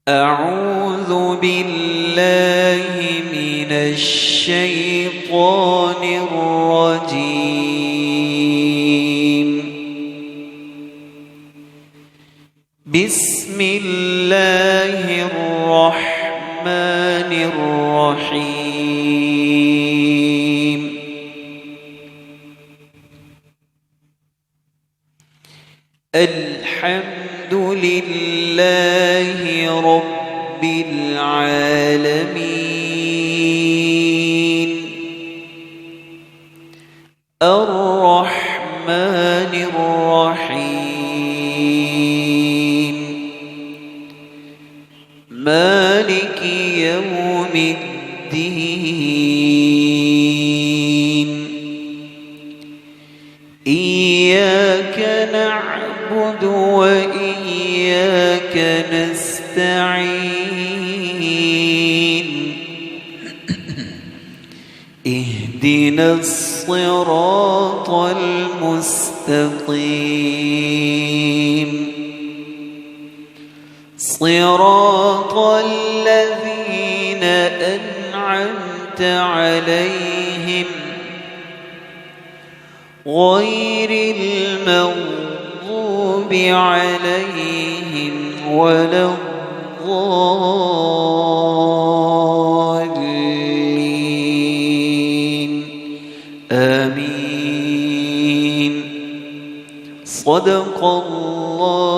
أعوذ بالله من الشيطان الرجيم. بسم الله الرحمن الرحيم. الحمد لله رب العالمين. الرحمن الرحيم. مالك يوم الدين. إياك نعبد وإياك نستعين. اهدنا الصراط المستقيم. صراط الذين أنعمت عليهم غير المغضوب عليهم ولا الضالين. آمين. صدق الله